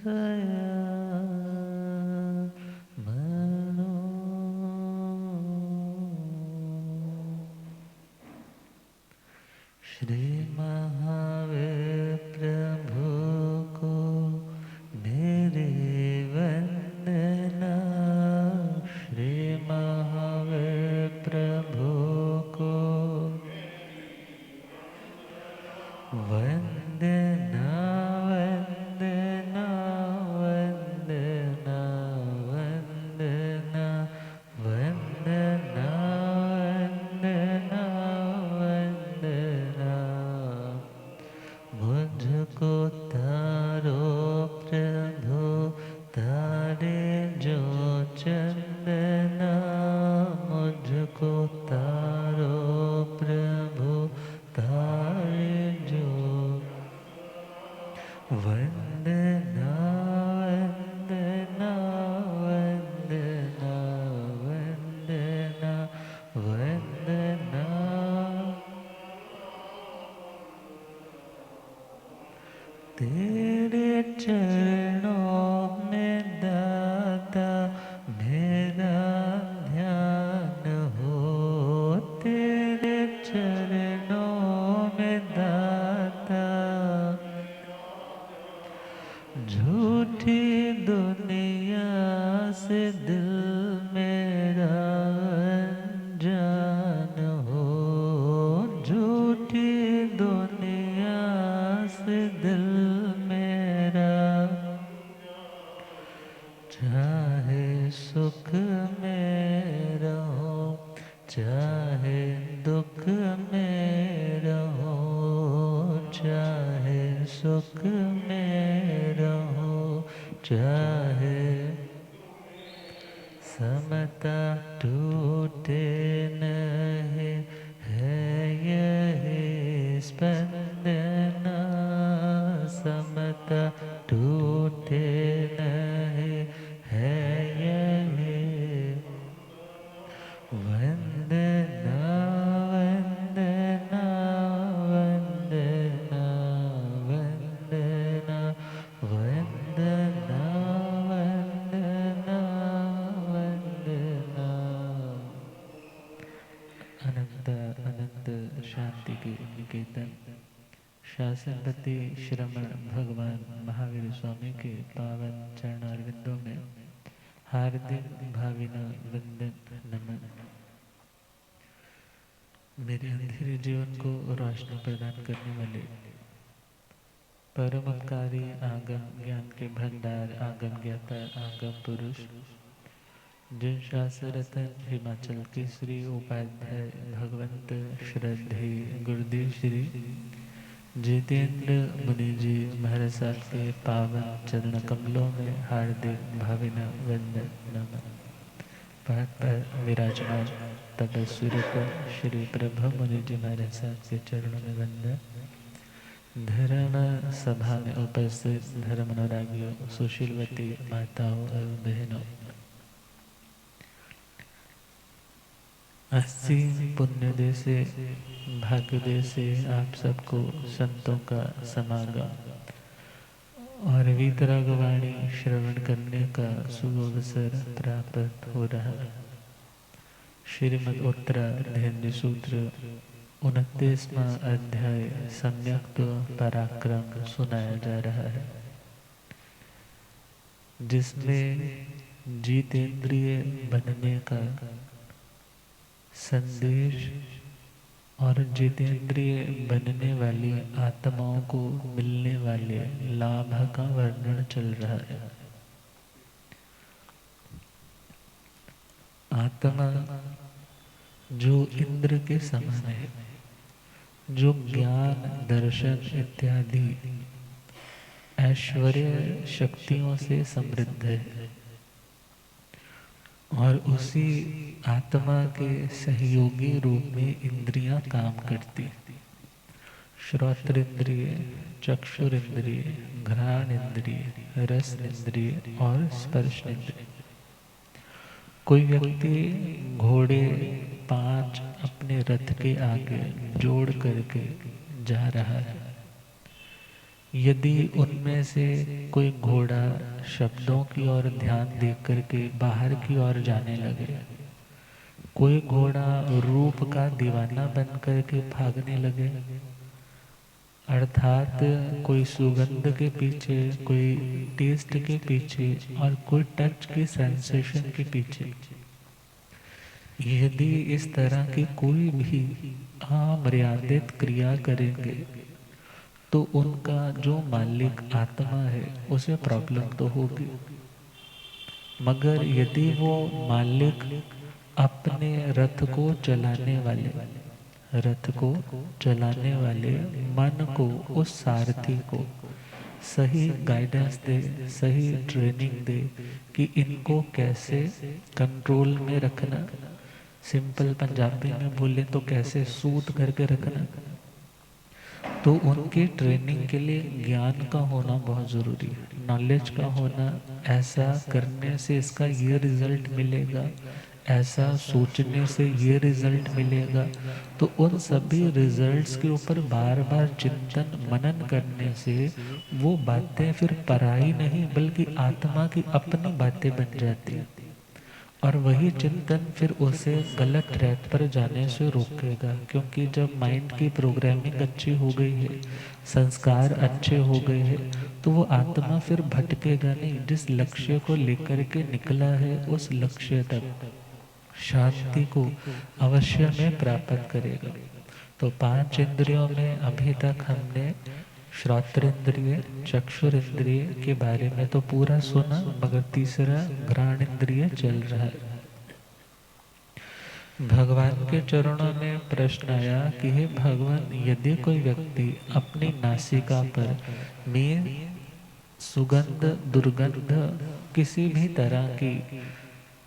श्री महावीर प्रभु को मेरी वंदना। श्री महावीर प्रभु को वंदना वंदना वंदना वंदना वंदना वंदना वंदना। मुझको तारो प्रभु तारे जो चंदना। मुझको तारो प्रभु तारे जो वंदना वंदना वंदना वंदना वंदना। तेरे चरणों में दाता मेरा ध्यान हो। तेरे चरणों में दाता झूठी दुनिया से दिल मेरा अनजान हो। झूठी दुनिया से दिल मेरा चाहे सुख में रहो चाहे दुख में रहो। चाहे सुख में रहो चाहे समता टूटे नहीं है यही स्पंदना। समता टूटे नहीं है यही वंदना वंदना वंदना वंदना वंदना वंदना वंदना। अनंत अनंत शांति के निकेतन शासनपति श्रमण भगवान महावीर स्वामी के पावन चरणारविंदों में हार्दिक भावना वंदन नमन। मेरे अंधेरे जीवन को रोशनी प्रदान करने वाले परमकारी आगम ज्ञान के भंडार आगम ज्ञाता आगम पुरुष जिन शास्त्ररत्न हिमाचल के श्री उपाध्याय भगवंत श्रद्धे गुरुदेव श्री जितेंद्र मुनि जी महाराज साहब के पावन चरण कमलों में हार्दिक भावना वंदन नमन। पहाड़ पर विराजमान तपस्वी श्री प्रभु मुनि जी महाराज साहब के चरणों में वंदन। धर्म सभा में उपस्थित धर्म अनुरागियों सुशीलवती माताओं और बहनों, असीम पुण्य दे से भाग्य दे से आप सबको संतों का समागम और वीतरागवाणी श्रवण करने का सुअवसर प्राप्त हो रहा है। श्रीमद् उत्तराधीन सूत्र 29वां अध्याय सम्यक्त पराक्रम सुनाया जा रहा है, जिसमें जितेंद्रिय बनने का संदेश और जितेंद्रिय बनने वाली आत्माओं को मिलने वाले लाभ का वर्णन चल रहा है। आत्मा जो इंद्र के समान है, जो ज्ञान दर्शन इत्यादि ऐश्वर्य शक्तियों से समृद्ध है और उसी आत्मा के सहयोगी रूप में इंद्रियां काम करती। श्रोत्र इंद्रिय, चक्षुर इंद्रिय, घ्राण इंद्रिय, रस इंद्रिय और स्पर्श इंद्रिय। कोई व्यक्ति घोड़े 5 अपने रथ के आगे जोड़ करके जा रहा है, यदि उनमें से कोई घोड़ा शब्दों की ओर ध्यान देकर करके बाहर की ओर जाने लगे, कोई घोड़ा रूप का दीवाना बन करके भागने लगे, अर्थात कोई सुगंध के पीछे, कोई टेस्ट के पीछे और कोई टच की सेंसेशन के पीछे, यदि इस तरह की कोई भी अमर्यादित क्रिया करेंगे तो उनका जो मालिक आत्मा है उसे प्रॉब्लम तो होगी। मगर यदि वो मालिक अपने रथ को चलाने वाले मन को, उस सारथी को सही गाइडेंस दे, सही ट्रेनिंग दे कि इनको कैसे कंट्रोल में रखना, सिंपल पंजाबी में बोले तो कैसे सूट करके रखना, तो उनकी ट्रेनिंग के लिए ज्ञान का होना बहुत ज़रूरी है, नॉलेज का होना। ऐसा करने से इसका ये रिजल्ट मिलेगा, ऐसा सोचने से ये रिजल्ट मिलेगा, तो उन सभी रिजल्ट्स के ऊपर बार बार चिंतन मनन करने से वो बातें फिर पराई नहीं बल्कि आत्मा की अपनी बातें बन जाती हैं। और वही चिंतन फिर उसे गलत ट्रैक पर जाने से रोकेगा, क्योंकि जब माइंड की प्रोग्रामिंग अच्छी हो गई है, संस्कार अच्छे हो गए हैं, तो वो आत्मा फिर भटकेगा नहीं। जिस लक्ष्य को लेकर के निकला है उस लक्ष्य तक शांति को अवश्य में प्राप्त करेगा। तो 5 इंद्रियों में अभी तक हमने श्रोत्रेंद्रिय, चक्षुरेंद्रिय के बारे में तो पूरा सुना, मगर तीसरा घ्राण इंद्रिय चल रहा है। भगवान के चरणों में प्रश्न आया कि हे भगवान, यदि कोई व्यक्ति अपनी नासिका पर में सुगंध, दुर्गंध, किसी भी तरह की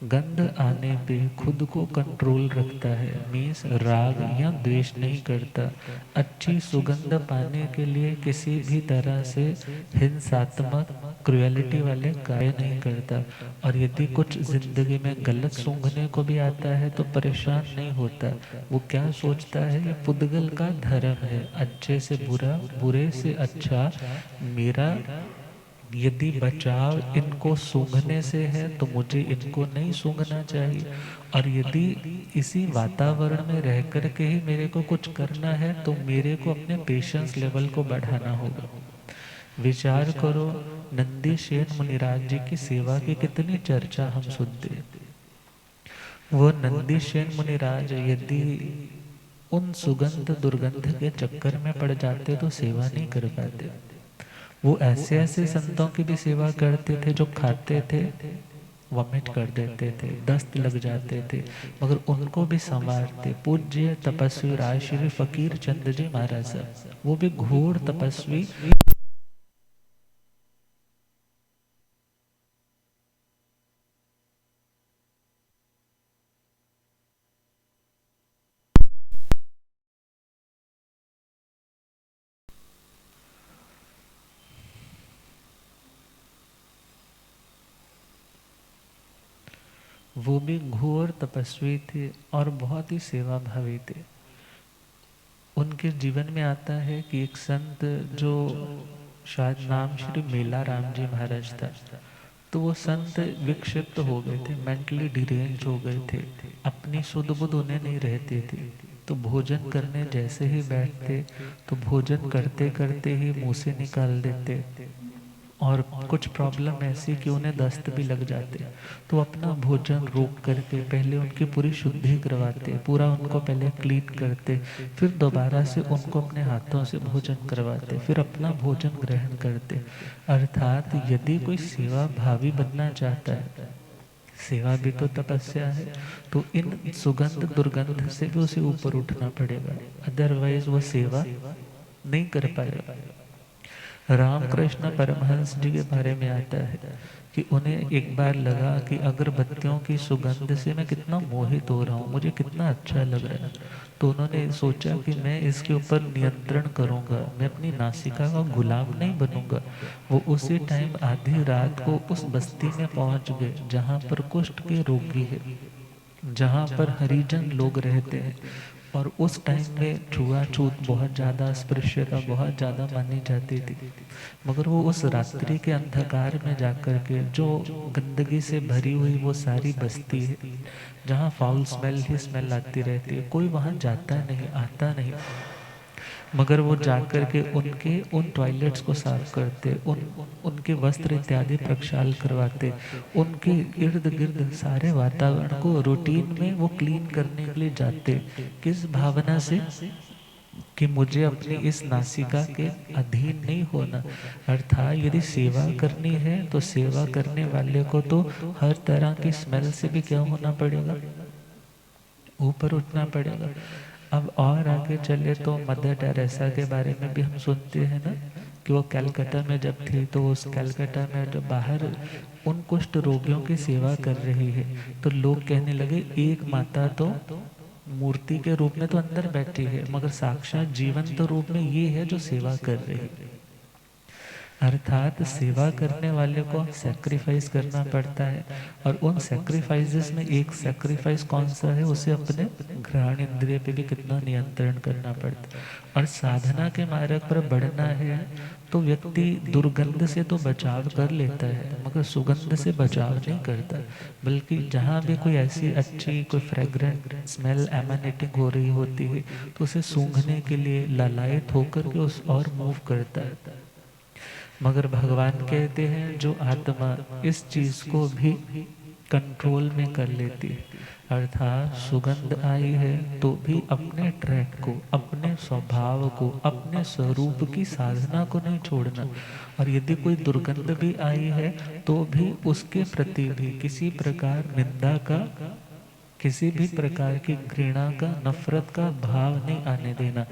गंध आने पे खुद को कंट्रोल रखता है, मीन्स राग या द्वेष नहीं करता, अच्छी सुगंध पाने के लिए किसी भी तरह से हिंसात्मक क्रुएलिटी वाले कार्य नहीं करता, और यदि कुछ जिंदगी में गलत सूंघने को भी आता है तो परेशान नहीं होता। वो क्या सोचता है, ये पुद्गल का धर्म है, अच्छे से बुरा, बुरे से अच्छा, मेरा यदि बचाव इनको सूंघने से है तो मुझे इनको नहीं सूंघना चाहिए। और यदि इसी वातावरण में रह कर के ही मेरे को कुछ करना है तो मेरे को अपने पेशेंस लेवल को बढ़ाना होगा। विचार करो, नंदी सेन मुनिराज जी की सेवा की कितनी चर्चा हम सुनते हैं। वो नंदी सेन मुनिराज यदि उन सुगंध दुर्गंध के चक्कर में पड़ जाते तो सेवा नहीं कर पाते। वो ऐसे ऐसे संतों की भी सेवा करते थे जो खाते थे वॉमिट कर देते थे, दस्त लग जाते थे, मगर उनको भी संवारते। पूज्य तपस्वी राजश्री फकीर चंद जी महाराज साहब, वो भी घोर तपस्वी, वो भी घोर तपस्वी थे और बहुत ही सेवा भावी थे। उनके जीवन में आता है कि एक संत जो शायद नाम श्री मेला राम जी महाराज था, तो वो संत विक्षिप्त हो गए थे, मेंटली डिरेंज हो गए थे, अपनी सुध बुध उन्हें नहीं रहती थी। तो भोजन करने जैसे ही बैठते तो भोजन करते करते ही मुंह से निकाल देते, और कुछ प्रॉब्लम ऐसी कि उन्हें दस्त भी लग जाते। तो अपना भोजन रोक करके पहले उनकी पूरी शुद्धि करवाते, पूरा उनको पहले क्लीन करते, फिर दोबारा से उनको अपने हाथों से भोजन करवाते, फिर अपना भोजन ग्रहण करते। अर्थात यदि कोई सेवा भावी बनना चाहता है, सेवा भी तो तपस्या है, तो इन सुगंध दुर्गंध से भी उसे ऊपर उठना पड़ेगा, अदरवाइज वो सेवा नहीं कर पाएगा। रामकृष्ण परमहंस जी के बारे में आता है कि उन्हें एक बार लगा कि अगरबत्तियों की सुगंध से मैं कितना मोहित हो रहा हूँ, मुझे कितना अच्छा लग रहा है। तो उन्होंने सोचा कि मैं इसके ऊपर नियंत्रण करूँगा, मैं अपनी नासिका का गुलाम नहीं बनूंगा। वो उसी टाइम आधी रात को उस बस्ती में पहुँच गए जहाँ पर कुष्ठ के रोगी है, जहाँ पर हरिजन लोग रहते हैं। और उस टाइम में छुआछूत बहुत ज़्यादा, स्पृश्यता बहुत ज़्यादा मानी जाती थी। मगर वो उस रात्रि के अंधकार में जाकर के जो गंदगी से भरी हुई वो सारी बस्ती है, जहाँ फाउल स्मेल ही स्मेल आती रहती है, कोई वहाँ जाता नहीं, आता नहीं, मगर वो जाकर के उनके उन टॉयलेट्स को साफ करते, उनके वस्त्र इत्यादि प्रक्षाल करवाते, उनके इर्द गिर्द सारे वातावरण को रूटीन में वो क्लीन करने के लिए जाते। किस भावना से? कि मुझे अपनी इस नासिका के अधीन नहीं होना। अर्थात यदि सेवा करनी है तो सेवा करने वाले को तो हर तरह की स्मेल से भी क्या होना पड़ेगा, ऊपर उठना पड़ेगा। अब और आगे चले तो मदर टेरेसा के बारे में भी हम सुनते हैं ना, कि वो कलकत्ता में जब थी तो उस कलकत्ता में जब बाहर उन कुष्ठ रोगियों की सेवा कर रही है, तो लोग कहने लगे एक माता तो मूर्ति के रूप में तो अंदर बैठी है, मगर साक्षात जीवंत रूप में ये है जो सेवा कर रही है। अर्थात सेवा करने वाले को सैक्रिफाइस करना पड़ता है, और उन सैक्रिफाइसेस में एक सैक्रिफाइस कौन सा है, उसे अपने घ्राण इंद्रिय पे भी कितना नियंत्रण करना पड़ता है। और साधना के मार्ग पर बढ़ना है तो व्यक्ति दुर्गंध से तो बचाव कर लेता है, मगर सुगंध से बचाव नहीं करता, बल्कि जहाँ भी कोई ऐसी अच्छी कोई फ्रेग्रेंट स्मेल एमानेटिंग हो रही होती है तो उसे सूंघने के लिए ललायत होकर के उस और मूव करता है। मगर भगवान कहते हैं जो आत्मा इस चीज को भी कंट्रोल में कर लेती है, अर्थात सुगंध आई है तो भी अपने ट्रैक को, अपने स्वभाव को, अपने स्वरूप की साधना को नहीं छोड़ना। और यदि कोई दुर्गंध भी आई है तो भी उसके प्रति भी किसी प्रकार निंदा का, किसी भी प्रकार की घृणा का, नफरत का भाव नहीं आने देना।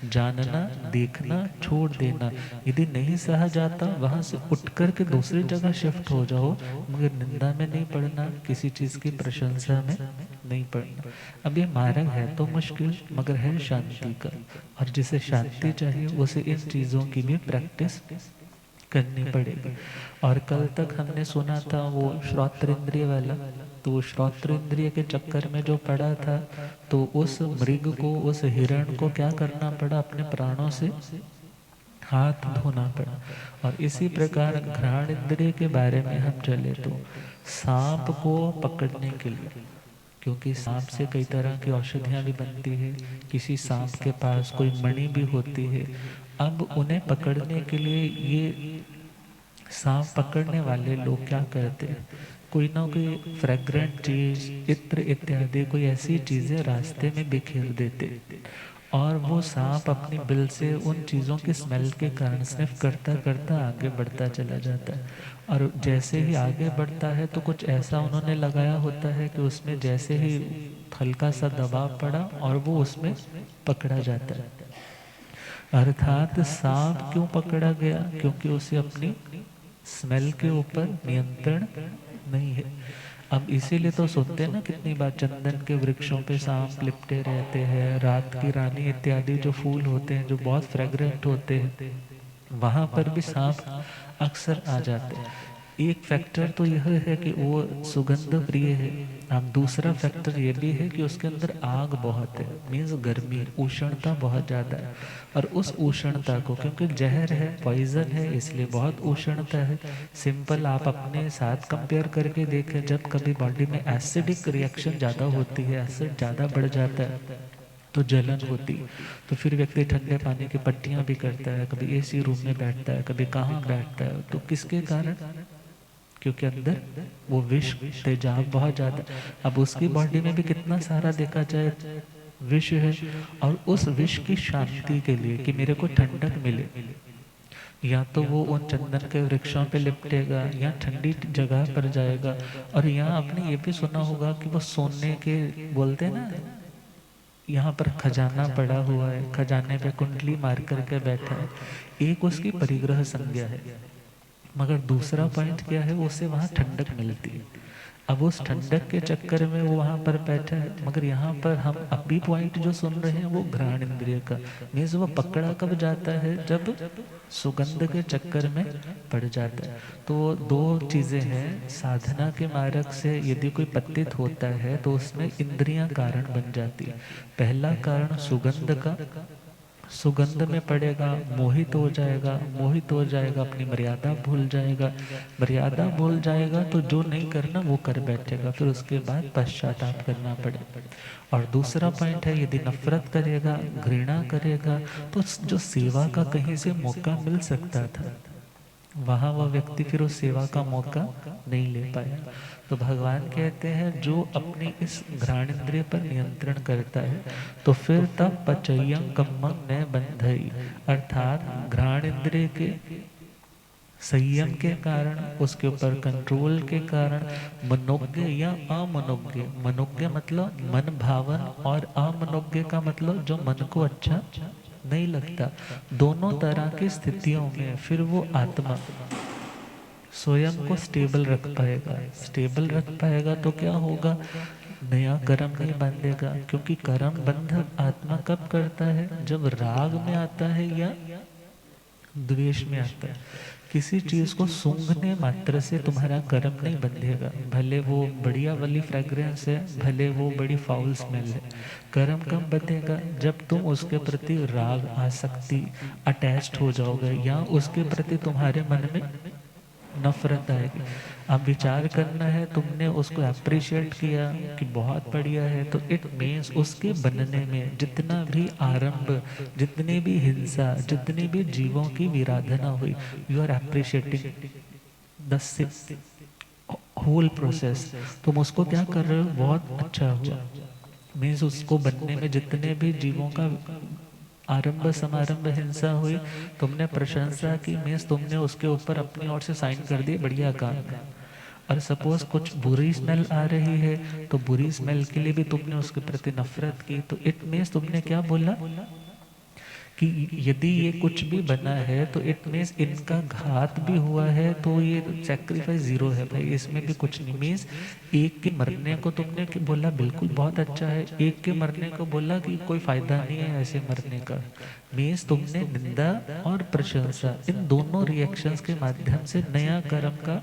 जानना, देखना, छोड़ देना। यदि नहीं सहा जाता वहां से उठ कर के दूसरी जगह शिफ्ट हो जाओ, मगर निंदा में नहीं पड़ना, किसी चीज की प्रशंसा में नहीं पड़ना। अब ये मार्ग है तो मुश्किल, मगर है शांति का, और जिसे शांति चाहिए उसे इन चीजों की भी प्रैक्टिस करनी पड़ेगी। और कल तक हमने सुना था वो श्रोत्र वाला, तो वो श्रोत्र इंद्रिय के चक्कर में जो पड़ा था, तो उस मृग को, उस हिरण को क्या करना पड़ा, अपने प्राणों से हाथ धोना पड़ा। और इसी प्रकार घ्राण इंद्रिय के बारे में हम चले तो सांप को पकड़ने के लिए, क्योंकि सांप से कई तरह की औषधियाँ भी बनती है, किसी सांप के पास कोई मणि भी होती है। अब उन्हें पकड़ने के लिए ये सांप पकड़ने वाले लोग क्या करते हैं, कोई ना कोई फ्रेग्रेंट चीज, इत्र इत्यादि कोई ऐसी चीजें रास्ते में बिखेर देते, और वो सांप अपनी बिल से उन चीज़ों की स्मेल के कारण स्निफ करता करता आगे बढ़ता चला जाता है। और जैसे ही आगे बढ़ता है तो कुछ ऐसा उन्होंने लगाया होता है कि उसमें जैसे ही हल्का सा दबाव पड़ा और वो उसमें पकड़ा जाता है। अर्थात सांप क्यों पकड़ा गया, क्योंकि उसे अपनी स्मेल के ऊपर नियंत्रण नहीं है। अब इसीलिए तो सुनते हैं ना कितनी बार, चंदन के वृक्षों पे सांप लिपटे रहते हैं, रात की रानी इत्यादि जो फूल होते हैं जो बहुत फ्रेग्रेंट होते हैं, वहां पर भी सांप अक्सर आ जाते हैं। एक फैक्टर तो यह है कि वो सुगंध प्रिय है। अब दूसरा फैक्टर ये भी है कि उसके अंदर आग बहुत है, मीन्स गर्मी, उष्णता बहुत ज़्यादा है। और उस उष्णता को, क्योंकि जहर है, पॉइजन है, इसलिए बहुत उष्णता है। सिंपल आप अपने साथ कंपेयर करके देखें, जब कभी बॉडी में एसिडिक रिएक्शन ज़्यादा होती है, एसिड ज़्यादा बढ़ जाता है तो जलन होती, तो फिर व्यक्ति ठंडे पानी की पट्टियां भी करता है, कभी एसी रूम में बैठता है, कभी कहाँ बैठता है, तो किसके कारण, क्योंकि अंदर वो विष, तेजाब बहुत ज्यादा। अब उसकी बॉडी में भी कितना सारा देखा जाए विष है, और उस विष की शांति के लिए कि मेरे को ठंडक मिले, या तो वो उन चंदन के वृक्षों पे लिपटेगा या ठंडी जगह पर जाएगा। और यहाँ आपने ये भी सुना होगा कि वो सोने के, बोलते हैं ना, यहाँ पर खजाना पड़ा हुआ है, खजाने पे कुंडली मार करके बैठा है, एक उसकी परिग्रह संज्ञा है। मगर दूसरा पॉइंट क्या है, उसे वहाँ ठंडक मिलती है। अब उस ठंडक के चक्कर में वो वहाँ पर बैठा है, मगर यहाँ पर हम अभी पॉइंट जो सुन रहे हैं वो घ्राण इंद्रिय का, मीन्स वो पकड़ा कब जाता है, जब सुगंध के चक्कर में पड़ जाता है। तो दो चीज़ें हैं, साधना के मार्ग से यदि कोई पतित होता है तो उसमें इंद्रियां कारण बन जाती है। पहला कारण सुगंध का, सुगंध में पड़ेगा, मोहित हो जाएगा, मोहित हो जाएगा, अपनी मर्यादा भूल जाएगा, मर्यादा भूल जाएगा तो जो नहीं करना वो कर बैठेगा, फिर उसके बाद पश्चाताप करना पड़े। और दूसरा पॉइंट है, यदि नफरत करेगा, घृणा करेगा, तो जो सेवा का कहीं से मौका मिल सकता था, वहाँ वह व्यक्ति फिर उस सेवा का मौका नहीं ले पाया। तो भगवान कहते हैं जो अपनी इस घ्राणेन्द्रिय पर नियंत्रण करता है तो फिर तब पचयं कम्मं न बंधई, अर्थात घ्राणेन्द्रिय के संयम के कारण, उसके ऊपर कंट्रोल के कारण, मनोज्ञ या अमनोज्ञ, मनोज्ञ मतलब मन भावन और अमनोज्ञ का मतलब जो मन को अच्छा नहीं लगता, दोनों तरह की स्थितियों में फिर वो आत्मा स्वयं को स्टेबल रख पाएगा। स्टेबल रख पाएगा तो क्या होगा, नया कर्म नहीं बांधेगा, क्योंकि कर्म बंध आत्मा कब करता है, जब राग में आता है या द्वेष में आता है। किसी चीज को सूंघने मात्र से तुम्हारा कर्म नहीं बंधेगा, भले वो बढ़िया वाली फ्रेग्रेंस है, भले वो बड़ी फाउल स्मेल है। कर्म कब बंधेगा, जब तुम उसके प्रति राग, आसक्ति, अटैच्ड हो जाओगे, या उसके प्रति तुम्हारे मन में नफरत आएगी। अब विचार करना है, तुमने उसको अप्रिशिएट किया कि बहुत बढ़िया है, तो इट मीन्स उसके बनने में जितना भी आरंभ, जितनी भी हिंसा, जितनी भी जीवों की विराधना हुई, you are appreciating the whole process. तुम उसको क्या कर रहे हो, बहुत अच्छा हुआ, मीन्स उसको बनने में जितने भी जीवों का आरंभ समारंभ हिंसा हुई, तुमने प्रशंसा की, मीन्स तुमने उसके ऊपर अपनी ओर से साइन कर दिए, बढ़िया काम है। और सपोज कुछ बुरी स्मेल आ रही है, तो बुरी स्मेल के लिए भी तुमने उसके प्रति नफरत की, तो इट मीन्स तुमने क्या बोला कि यदि ये कुछ भी बना है तो इट मीन्स इनका घात भी हुआ है, तो ये सेक्रीफाइस जीरो है भाई, इसमें भी कुछ नहीं। मीन्स एक के मरने को तुमने बोला बिल्कुल बहुत अच्छा है, एक के मरने को बोला कि कोई फायदा नहीं है ऐसे मरने का। मीन्स तुमने निंदा और प्रशंसा, इन दोनों रिएक्शंस के माध्यम से नया कर्म का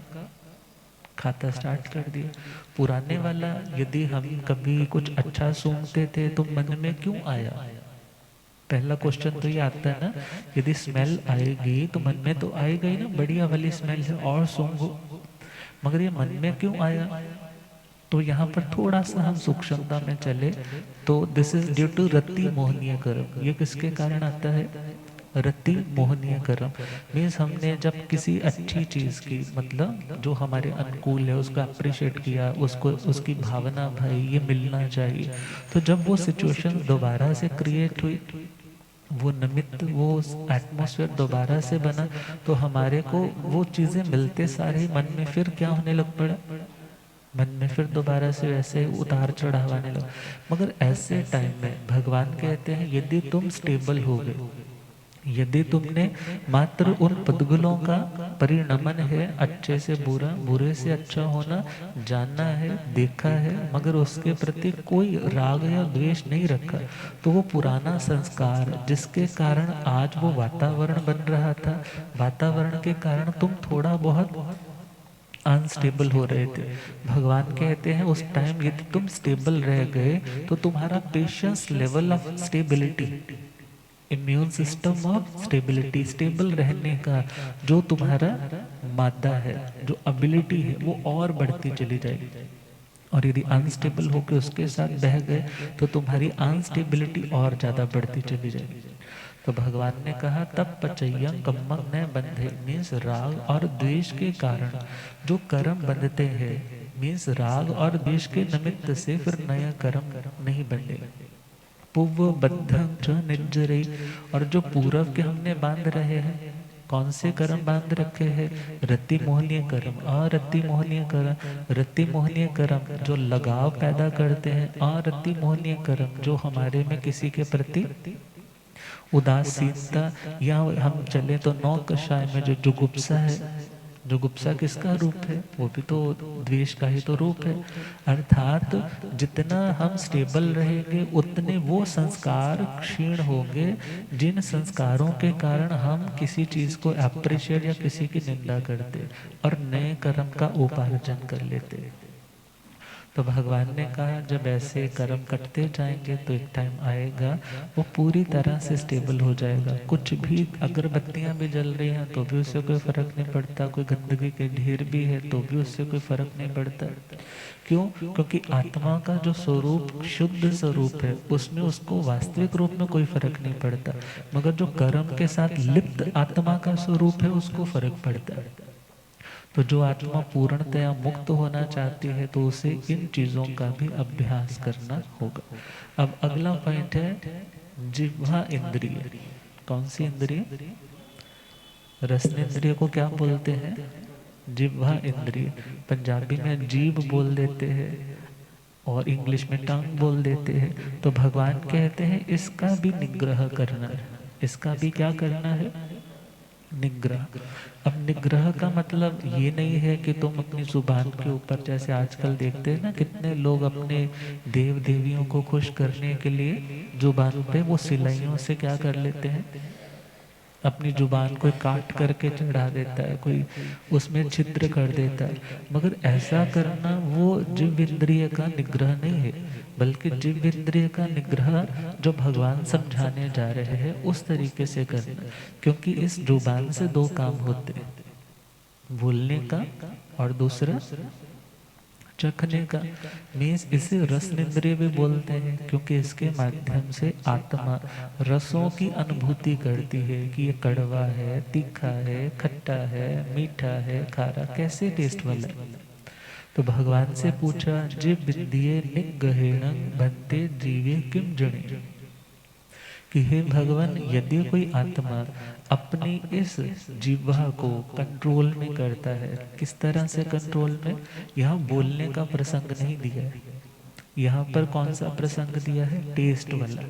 खाता स्टार्ट कर दिया। पुराने वाला, यदि हम कभी कुछ अच्छा सूंघते थे तो मन में क्यों आया, पहला क्वेश्चन तो ये आता है ना, यदि स्मेल आएगी तो मन में तो आएगा ही ना, बढ़िया वाली स्मेल है और सूंघो, मगर ये मन में क्यों आया। तो यहाँ पर थोड़ा सा हम सूक्ष्मता में चले तो दिस इज ड्यू टू रति मोहनीय कर्म। ये किसके कारण आता है, रति मोहनीय कर्म। मीन्स हमने जब किसी अच्छी चीज की, मतलब जो हमारे अनुकूल है, उसको अप्रिशिएट किया, उसको उसकी भावना, भाई ये मिलना चाहिए, तो जब वो सिचुएशन दोबारा से क्रिएट हुई, वो निमित्त, वो एटमॉस्फेयर दोबारा से बना, तो हमारे को वो चीजें मिलते सारे मन में फिर क्या होने लग पड़ा, मन में फिर दोबारा से वैसे उतार चढ़ाव आने लगा। मगर ऐसे टाइम में भगवान कहते हैं यदि तुम स्टेबल हो गए, यदि तुमने मात्र उन पदगुलों का परिणमन है, अच्छे से बुरा, बुरे से अच्छा होना जानना है, देखा है, मगर उसके प्रति कोई राग या द्वेष नहीं रखा, तो वो पुराना संस्कार जिसके कारण आज वो वातावरण बन रहा था, वातावरण के कारण तुम थोड़ा बहुत अनस्टेबल हो रहे थे, भगवान कहते हैं उस टाइम यदि तुम स्टेबल रह गए तो तुम्हारा patience level of stability, immune system of stability, stable रहने का जो तुम्हारा मादा है, जो एबिलिटी है, वो और बढ़ती चली जाएगी। और यदि अनस्टेबल होकर उसके साथ बह गए तो तुम्हारी अनस्टेबिलिटी और ज्यादा बढ़ती चली जाएगी। तो भगवान ने कहा तब पचयं कम्मं न बंधे, मीन्स राग और द्वेष के कारण जो कर्म बंधते हैं, मीन्स राग और द्वेष के निमित्त से फिर नया कर्म नहीं बनेगा। पूर्व बद्धं च निर्जरे, और जो पूर्व के हमने बांध रहे हैं, कौन से कर्म बांध रखे हैं, रति मोहनीय कर्म, अरति मोहनीय कर्म। रति मोहनीय कर्म जो लगाव पैदा करते हैं, अरति मोहनीय कर्म जो हमारे में किसी के प्रति उदासीनता, या हम चले तो नौ कषाय में जो जुगुप्सा है, जुगुप्सा किसका रूप है? वो भी तो द्वेष का ही तो रूप है। अर्थात जितना हम स्टेबल रहेंगे उतने वो संस्कार क्षीण होंगे, जिन संस्कारों के कारण हम किसी चीज को अप्रिशिएट या किसी की निंदा करते और नए कर्म का उपार्जन कर लेते। तो भगवान ने कहा जब ऐसे कर्म कटते जाएंगे तो एक टाइम आएगा वो पूरी तरह से स्टेबल हो जाएगा। कुछ भी अगरबत्तियां भी जल रही हैं तो भी उससे कोई फर्क नहीं पड़ता, कोई गंदगी के ढेर भी है तो भी उससे कोई फर्क नहीं पड़ता। क्यों? क्योंकि आत्मा का जो स्वरूप शुद्ध स्वरूप है उसमें उसको वास्तविक रूप में कोई फर्क नहीं पड़ता, मगर जो कर्म के साथ लिप्त आत्मा का स्वरूप है उसको फर्क पड़ता है। तो जो आत्मा पूर्णतया मुक्त होना चाहती है तो उसे इन चीजों का भी अभ्यास करना होगा। अब अगला पॉइंट है जिह्वा इंद्रिय। कौन सी इंद्रिय? रसनेंद्रिय को क्या बोलते हैं? जिह्वा इंद्रिय। पंजाबी में जीभ बोल देते हैं और इंग्लिश में टंग बोल देते हैं। तो भगवान कहते हैं इसका भी निग्रह करना है। इसका भी क्या करना है? निग्रह। अब निग्रह का मतलब ये नहीं है कि तुम अपनी जुबान के ऊपर, जैसे आजकल देखते हैं ना कितने लोग अपने देव देवियों को खुश करने के लिए जुबान पे वो सिलाइयों से क्या कर लेते हैं, अपनी जुबान को काट करके चढ़ा देता है, कोई उसमें छिद्र कर देता है। मगर ऐसा करना वो जीव इंद्रिय का निग्रह नहीं है, बल्कि जीव इंद्रिय का निग्रह जो भगवान समझाने जा रहे हैं उस तरीके से करना। क्योंकि इस जुबान से दो काम होते हैं, बोलने का और दूसरा चखने का। मीन्स इसे रसनेंद्रिय भी बोलते हैं क्योंकि इसके माध्यम से आत्मा रसों की अनुभूति करती है कि ये कड़वा है, तीखा है, खट्टा है, मीठा है, खारा, कैसे टेस्ट वाला है। तो भगवान से पूछा जिब विद्ये निगहेण बनते जीवे किम जने, कि हे भगवान यदि कोई आत्मा अपनी इस जिह्वा को कंट्रोल में करता है, किस तरह से कंट्रोल में? यहाँ बोलने का प्रसंग नहीं दिया है, यहाँ पर कौन सा प्रसंग दिया है? टेस्ट वाला।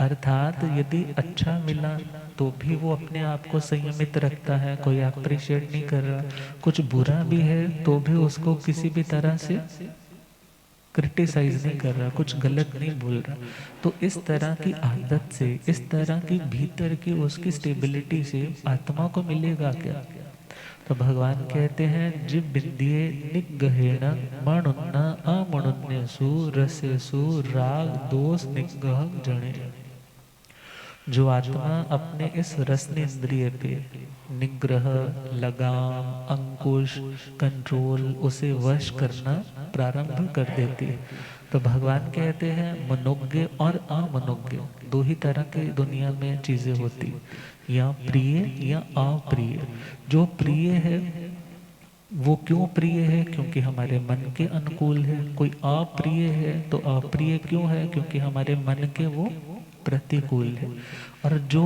अर्थात यदि अच्छा मिला तो भी वो अपने आप को संयमित रखता है, कोई अप्रिशिएट नहीं कर रहा। कुछ बुरा भी है तो भी उसको किसी भी तरह से क्रिटिसाइज नहीं कर रहा, कुछ गलत नहीं बोल रहा। तो इस तरह की आदत से, इस तरह की भीतर की उसकी स्टेबिलिटी से आत्मा को मिलेगा क्या? तो भगवान कहते हैं जिब विद्ये निगहेण मणुन्ना अमणुन्यसु रसेसु राग दोष निग्रह जने। जो आत्मा अपने इस रसनेंद्रिय पे निग्रह, लगाम, अंकुश, कंट्रोल, उसे वश करना प्रारंभ कर देती है, तो भगवान कहते हैं मनोज्ञ और अमनोज्ञ दो ही तरह की दुनिया में चीजें होती, या प्रिय या अप्रिय। जो प्रिय है वो क्यों प्रिय है? क्योंकि हमारे मन के अनुकूल है। कोई अप्रिय है तो अप्रिय क्यों है? क्योंकि हमारे मन के वो प्रतिकूल है। और जो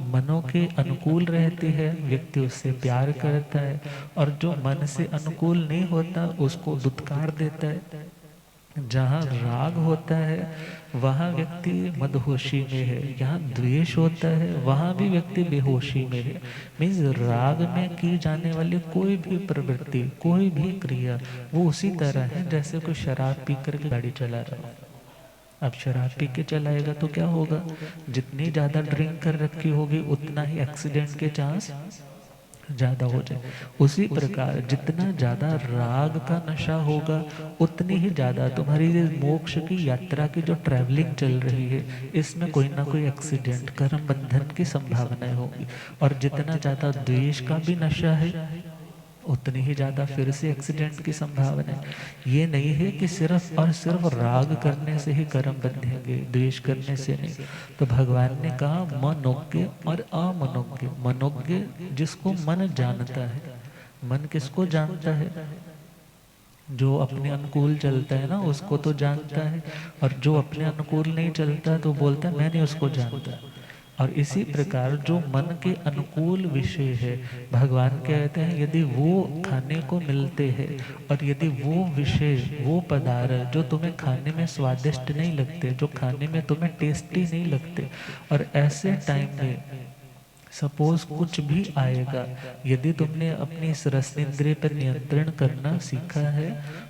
मनों के अनुकूल रहती है व्यक्ति उससे प्यार करता है, और जो मन से अनुकूल नहीं होता उसको दुत्कार देता है। जहाँ राग होता है वहाँ व्यक्ति मदहोशी में है, यहाँ द्वेष होता है वहाँ भी व्यक्ति बेहोशी में है। मीन्स राग में की जाने वाली कोई भी प्रवृत्ति, कोई भी क्रिया वो उसी तरह है जैसे कोई शराब पी करके गाड़ी चला रहा है। अब शराब पी के चलाएगा तो क्या होगा? जितनी ज्यादा ड्रिंक कर रखी होगी उतना ही एक्सीडेंट के चांस ज्यादा हो जाए। उसी प्रकार जितना ज्यादा राग का नशा होगा उतनी ही ज्यादा तुम्हारी मोक्ष की यात्रा की जो ट्रैवलिंग चल रही है इसमें कोई ना कोई एक्सीडेंट, कर्म बंधन की संभावनाएं होगी। और जितना ज्यादा द्वेष का भी नशा है उतनी ही ज्यादा फिर से एक्सीडेंट की संभावना है। ये नहीं है कि सिर्फ और सिर्फ राग करने से ही कर्म बंधेंगे, द्वेष करने से नहीं। तो भगवान ने कहा मनोज्ञ और अमनोज्ञ। मनोज्ञ जिसको मन जानता है। मन किसको जानता है? जो अपने अनुकूल चलता है ना उसको तो जानता है, और जो अपने अनुकूल नहीं चलता तो बोलता है मैं नहीं उसको जानता। और इसी प्रकार जो मन के अनुकूल विषय है भगवान कहते हैं यदि वो खाने को मिलते हैं और यदि वो विषय, वो पदार्थ जो तुम्हें खाने में स्वादिष्ट नहीं लगते, जो खाने में तुम्हें टेस्टी नहीं लगते, और ऐसे टाइम में सपोज कुछ भी आएगा, यदि तुमने अपनी इस रसनेंद्रिय पर नियंत्रण करना सीखा है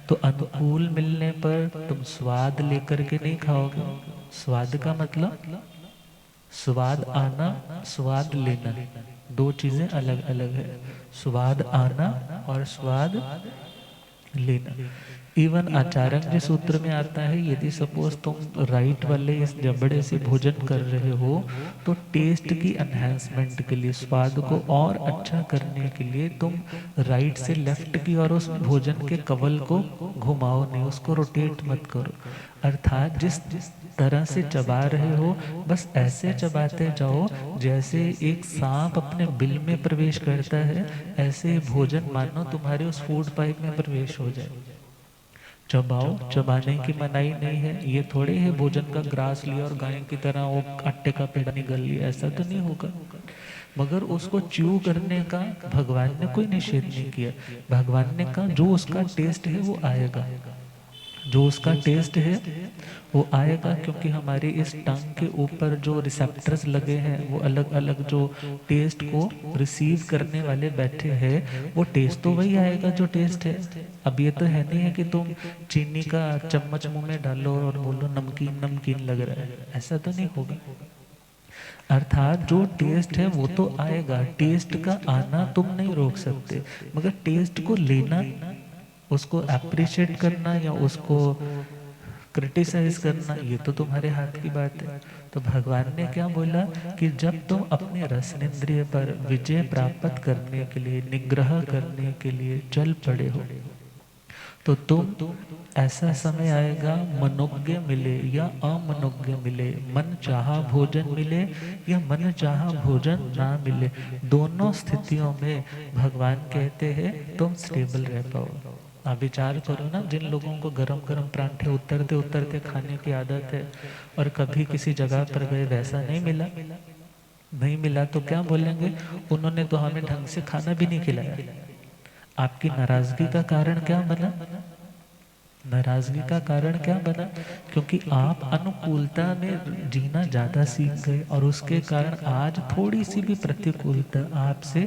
तो अनुकूल मिलने पर तुम स्वाद लेकर के नहीं खाओगे। स्वाद का मतलब स्वाद आना, स्वाद लेना, दो चीजें अलग अलग है। स्वाद आना और स्वाद लेना। इवन आचार्य सूत्र में आता है, यदि सपोज तुम राइट वाले इस जबड़े से भोजन कर रहे हो तो टेस्ट की एनहेंसमेंट के लिए, स्वाद को और अच्छा करने के लिए तुम राइट से लेफ्ट की और उस भोजन के कवल को घुमाओ नहीं, उसको रोटेट मत करो। अर्थात जिस तरह से चबा रहे हो बस ऐसे चबाते जाओ जैसे एक सांप अपने बिल में प्रवेश करता है, ऐसे भोजन मानो तुम्हारे उस फूड पाइप में प्रवेश हो जाए। चबाओ, चबाने की मनाही नहीं है। ये थोड़े है भोजन का ग्रास लिया और गाय की तरह वो आटे का पेड़ा निगल लिया, ऐसा तो नहीं होगा। मगर उसको च्यू करने का भगवान ने कोई निषेध नहीं किया। भगवान ने कहा जो उसका टेस्ट है वो आएगा, जो उसका टेस्ट है वो आएगा, क्योंकि हमारे इस टंग के ऊपर जो रिसेप्टर्स लगे हैं वो अलग अलग जो टेस्ट को रिसीव करने वाले बैठे हैं, वो टेस्ट तो वही आएगा जो टेस्ट है। अब ये तो है नहीं है कि तुम चीनी का चम्मच मुंह में डालो और बोलो नमकीन नमकीन लग रहा है, ऐसा तो नहीं होगा। अर्थात जो टेस्ट है वो तो आएगा, टेस्ट का आना तुम नहीं रोक सकते, मगर टेस्ट को लेना, उसको अप्रिशिएट करना या उसको क्रिटिसाइज करना, ये तो तुम्हारे हाथ की बात है। तो भगवान ने क्या बोला कि जब तुम अपने रसनेंद्रिय पर विजय प्राप्त करने के लिए, निग्रह करने के लिए चल पड़े हो, तो तुम ऐसा समय आएगा, मनोज्ञ मिले या अमनोज्ञ मिले, मन चाहा भोजन मिले या मन चाहा भोजन ना मिले, दोनों स्थितियों में भगवान कहते हैं तुम स्टेबल रह पाओ। आप विचार करो ना, जिन लोगों को गरम गरम परांठे उतरते उतरते खाने की आदत है और कभी किसी जगह पर गए वैसा नहीं मिला, नहीं मिला तो क्या बोलेंगे, उन्होंने तो हमें ढंग से खाना भी नहीं खिलाया। आपकी नाराजगी का कारण क्या बना? नाराजगी का कारण क्या बना? क्योंकि आप अनुकूलता में जीना ज्यादा सीख गए और उसके कारण आज थोड़ी सी भी प्रतिकूलता आपसे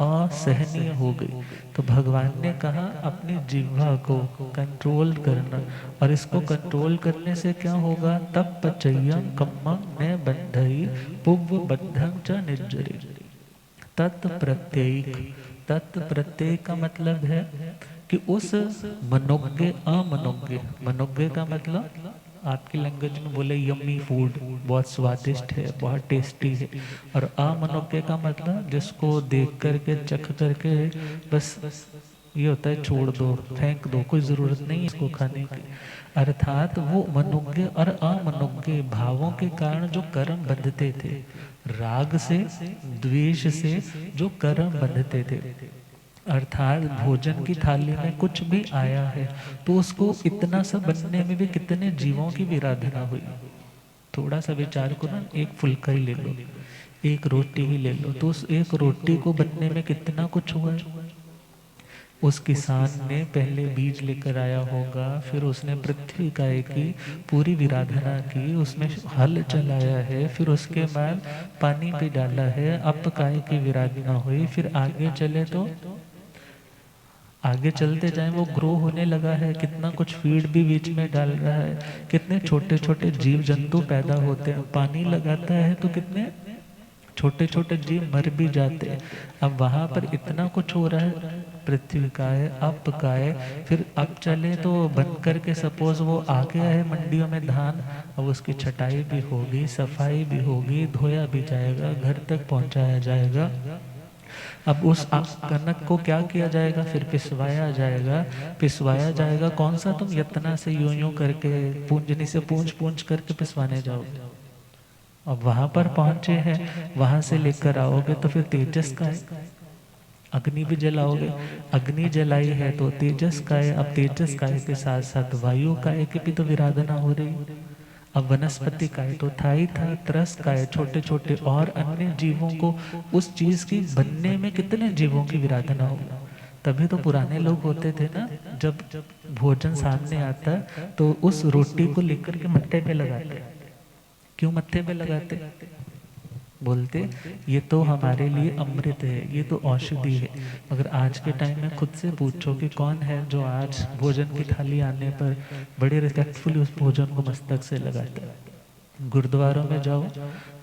असहनीय हो गई। तो भगवान ने कहा अपनी जिह्वा को कंट्रोल करना, और इसको कंट्रोल करने से क्या होगा, तप पचय्यम कम्मं न बंधई पुव्व बद्धं च निर्जरी। तत्प्रत्ययिक, तत्प्रत्यय का मतलब है कि उस मनोज्ञ अमनोज्ञ, मनोज्ञ का मतलब आपकी लैंग्वेज में बोले यम्मी फूड, बहुत स्वादिष्ट है, बहुत टेस्टी है, और अमनोज्ञ का मतलब जिसको देख करके चख करके बस ये होता है छोड़ दो, फेंक दो, कोई जरूरत नहीं है इसको खाने की। अर्थात वो मनोज्ञ और अमनोज्ञ भावों के कारण जो कर्म बंधते थे, राग से द्वेष से जो कर्म बंधते थे, अर्थात भोजन की थाली में कुछ भी आया है तो उसको इतना सा बनने में भी कितने जीवों की विराधना हुई। थोड़ा सा विचार करो ना, एक फुल्का ही ले लो, एक रोटी ही ले लो, तो उस एक रोटी को बनने में कितना कुछ हुआ है। उस किसान ने पहले बीज लेकर आया होगा, फिर उसने पृथ्वी काय की पूरी विराधना की, उसमें हल चलाया है, फिर उसके बाद पानी भी डाला है, अप काय की विराधना हुई, फिर आगे चले तो आगे चलते जाएं वो ग्रो होने लगा है, कितना कुछ फीड भी बीच में डाल रहा है, कितने छोटे छोटे जीव जंतु पैदा होते हैं, पानी लगाता है तो कितने छोटे छोटे जीव मर भी जाते हैं। अब वहां पर इतना कुछ हो रहा है, पृथ्वी का है, अप का है, फिर अब चले तो बन करके सपोज वो आ गया है मंडियों में धान, अब उसकी छटाई भी होगी, सफाई भी होगी, धोया भी जाएगा, घर तक पहुंचाया जाएगा। अब उस कनक को क्या किया जाएगा, फिर पिसवाया जाएगा, पिसवाया जाएगा कौन सा, तुम यत्ना से यूं यूं करके पूंजनी से पूंछ पूंछ करके पिसवाने जाओगे। अब वहां पर पहुंचे हैं, वहां से लेकर आओगे तो फिर तेजस का है, अग्नि भी जलाओगे, अग्नि जलाई है तो तेजस का है, अब तेजस का है के साथ साथ वायु का है कि भी तो विराधना हो रही। अब वनस्पति का है तो था ही था, त्रस का है, छोटे छोटे और अन्य जीवों को उस चीज की बनने में कितने जीवों की विराधना हो। तभी तो पुराने लोग होते थे ना, जब भोजन सामने आता तो उस रोटी को लेकर के मत्थे पे लगाते। क्यों मत्थे पे लगाते? बोलते ये तो हमारे लिए अमृत है, ये तो औषधि है। मगर आज के टाइम में खुद से पूछो कि कौन है जो आज भोजन की थाली आने पर बड़े रिस्पेक्टफुली उस भोजन को मस्तक से लगाता है। गुरुद्वारों में जाओ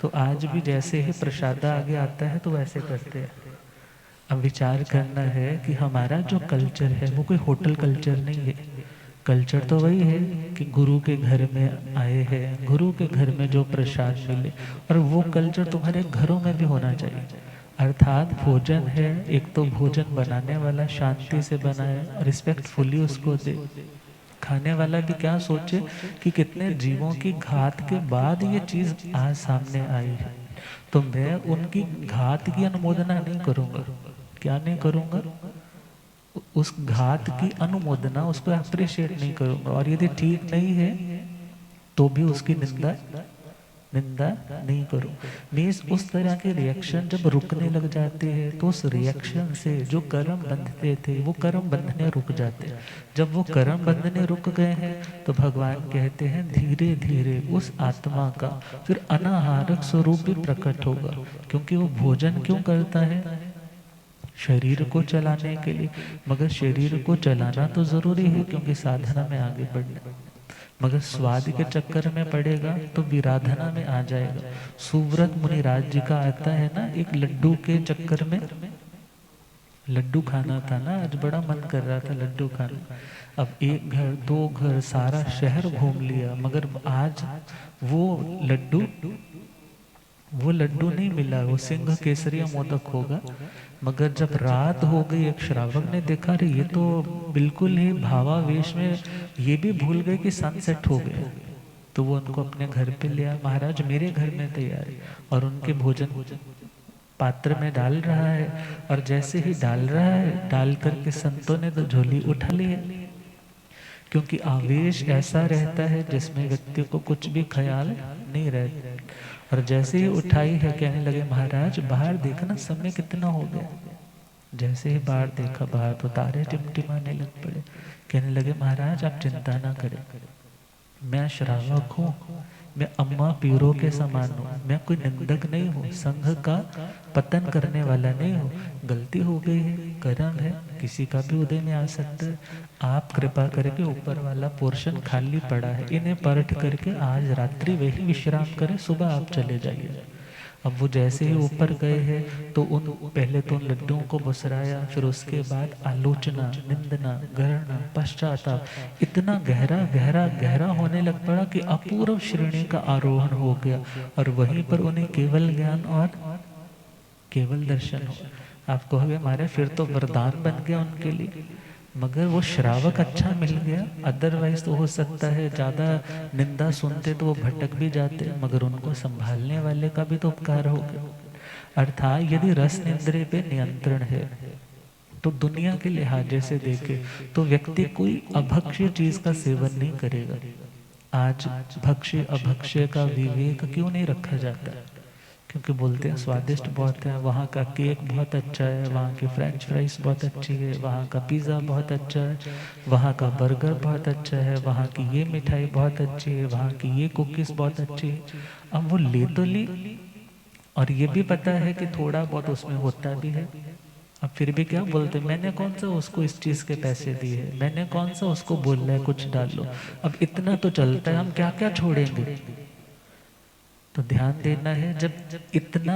तो आज भी जैसे ही प्रसाद आगे आता है तो वैसे करते हैं। अब विचार करना है कि हमारा जो कल्चर है वो कोई होटल कल्चर नहीं है। कल्चर तो वही है कि गुरु के घर में आए हैं, गुरु के घर में जो प्रसाद मिले, और वो कल्चर तुम्हारे घरों में भी होना चाहिए। अर्थात भोजन है, एक तो भोजन बनाने वाला शांति से बनाए, रिस्पेक्टफुली उसको दे। खाने वाला भी क्या सोचे कि कितने जीवों की घात के बाद ये चीज आज सामने आई है, तो मैं उनकी घात की अनुमोदना नहीं करूंगा। क्या नहीं करूंगा? उस घात की अनुमोदना, उसको अप्रिशिएट नहीं करूंगा। और यदि ठीक नहीं है तो भी उसकी निंदा निंदा नहीं करूं। मीन्स उस तरह के रिएक्शन जब रुकने लग जाते हैं तो उस रिएक्शन से जो कर्म बंधते थे वो कर्म बंधने रुक जाते हैं। जब वो कर्म बंधने रुक गए हैं तो भगवान कहते हैं धीरे धीरे उस आत्मा का फिर अनाहारक स्वरूप भी प्रकट होगा। क्योंकि वो भोजन क्यों करता है? शरीर को चलाने के लिए। मगर शरीर को चलाना तो जरूरी है क्योंकि साधना में आगे बढ़ना, मगर स्वाद के चक्कर में पड़ेगा तो विराधना में आ जाएगा। सुव्रत मुनिराज जी का आता है ना, एक लड्डू के चक्कर में, लड्डू खाना था ना, आज बड़ा मन कर रहा था लड्डू खाना। अब एक घर दो घर सारा शहर घूम लिया, मगर आज वो लड्डू नहीं मिला। वो सिंह केसरिया मोदक होगा। मगर जब रात हो गई, एक श्रावक ने देखा रे ये तो बिल्कुल ही भावावेश में ये भी भूल गए कि सनसेट हो गया। तो वो उनको अपने घर पे लिया, महाराज मेरे घर में तैयार है, और उनके भोजन पात्र में डाल रहा है। और जैसे ही डाल रहा है, डाल करके संतों ने तो झोली उठा ली है। क्योंकि आवेश ऐसा रहता है जिसमें व्यक्ति को कुछ भी ख्याल नहीं रहता। और जैसे ही उठाई है, कहने लगे महाराज बाहर देखना समय कितना हो गया। जैसे ही बाहर देखा, बाहर तो तारे टिमटिमाने लग पड़े। कहने लगे महाराज आप चिंता ना करें, मैं श्रावक हूँ, मैं अम्मा पीरों के समान हूँ, मैं कोई निंदक नहीं हूँ, संघ का पतन करने वाला नहीं हूँ। गलती हो गई है, कर्म है, किसी का भी उदय में आ सकता है। आप कृपा करके ऊपर वाला पोर्शन खाली पड़ा है, इन्हें पलट करके आज रात्रि वही विश्राम करें, सुबह आप चले जाइए। अब वो जैसे ही ऊपर गए हैं तो उन पहले तो उन लड्डुओं को बुसराया, फिर उसके बाद आलोचना, निंदना, गणना, पश्चाताप इतना गहरा गहरा गहरा होने लग पड़ा कि अपूर्व श्रेणी का आरोहण हो गया। और वहीं पर उन्हें केवल ज्ञान और केवल दर्शन हो। आप कहोगे हमारे फिर तो वरदान बन गया उनके लिए। मगर वो श्रावक अच्छा मिल गया, अदरवाइज तो हो सकता है ज्यादा निंदा सुनते तो वो भटक भी जाते, मगर उनको संभालने वाले का भी तो उपकार हो गया। अर्थात यदि रस इंद्रिय पे नियंत्रण है तो दुनिया के लिहाजे से देखे तो व्यक्ति कोई अभक्ष्य चीज का सेवन नहीं करेगा। आज भक्ष्य अभक्ष्य का विवेक क्यों नहीं रखा जाता? क्योंकि बोलते हैं स्वादिष्ट बहुत है, वहाँ का केक बहुत अच्छा है, वहाँ की फ्रेंच फ्राइज बहुत अच्छी है, वहाँ का पिज़्ज़ा बहुत अच्छा है, वहाँ का बर्गर बहुत अच्छा है, वहाँ की ये मिठाई बहुत अच्छी है, वहाँ की ये कुकीज़ बहुत अच्छी है। अब वो ले तो ली, और ये भी पता है कि थोड़ा बहुत उसमें होता भी है। अब फिर भी क्या बोलते, मैंने कौन सा उसको इस चीज़ के पैसे दिए, मैंने कौन सा उसको बोल रहा है कुछ डालो। अब इतना तो चलता है, हम क्या क्या छोड़ेंगे। तो ध्यान देना है, जब इतना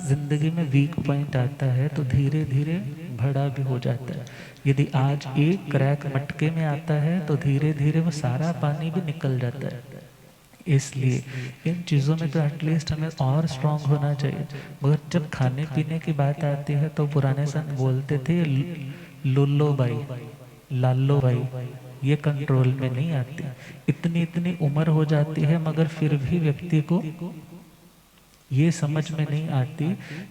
जिंदगी में वीक पॉइंट आता है तो धीरे धीरे बड़ा भी हो जाता है। यदि आज एक क्रैक मटके में आता है तो धीरे धीरे वो सारा पानी भी निकल जाता है। इसलिए इन चीज़ों में तो एटलीस्ट हमें और स्ट्रांग होना चाहिए। मगर जब खाने पीने की बात आती है तो पुराने संत बोलते थे लुल्लो बाई, लालो भाई, ये कंट्रोल में नहीं आती। इतनी इतनी उम्र हो जाती है मगर फिर भी व्यक्ति को ये समझ में नहीं आती